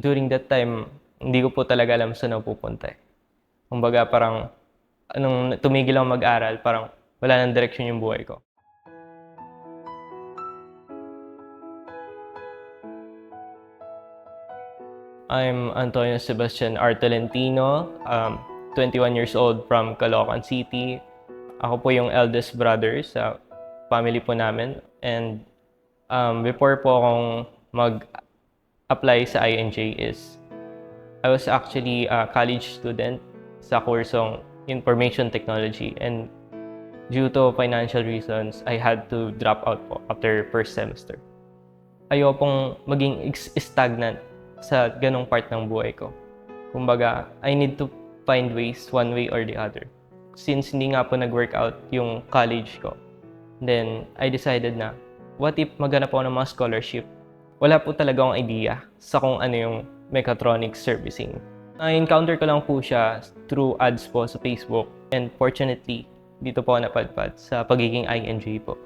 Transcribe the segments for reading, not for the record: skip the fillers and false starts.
During that time, hindi ko po talaga alam saan ako pupunta, eh. Kumbaga parang nung tumigil akong mag-aral, parang wala ng direksyon yung buhay ko. I'm Antonio Sebastian R. Tolentino, 21 years old from Caloocan City. Ako po yung eldest brother sa family po namin. And before po akong mag-apply sa INJ is I was actually a college student sa kursong Information Technology, and due to financial reasons, I had to drop out po after first semester. Ayoko pong maging stagnant sa ganong part ng buhay ko. Kumbaga, I need to find ways one way or the other. Since hindi nga po nag-workout yung college ko, then I decided na, what if maghanap ako ng mga scholarship? Wala po talaga akong idea sa kung ano yung mechatronics servicing. Na-encounter ko lang po siya through ads po sa Facebook, and fortunately, dito po ako napadpad sa pagiging INJ po.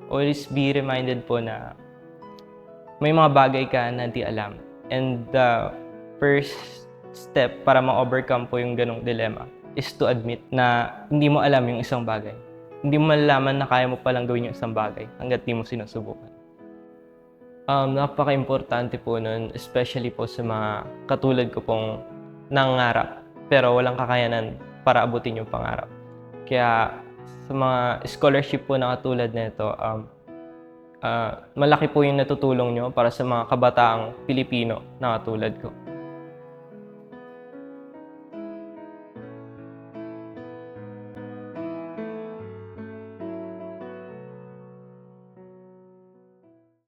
Always be reminded po na may mga bagay ka na di alam. And the first step para ma-overcome po yung ganong dilemma is to admit na hindi mo alam yung isang bagay. Hindi mo malalaman na kaya mo palang gawin yung isang bagay hanggat di mo sinusubukan. Napaka-importante po nun, especially po sa mga katulad ko pong nangarap pero walang kakayanan para abutin yung pangarap. Kaya sa mga scholarship po na katulad nito, malaki po yung natutulong nyo para sa mga kabataang Pilipino na katulad ko.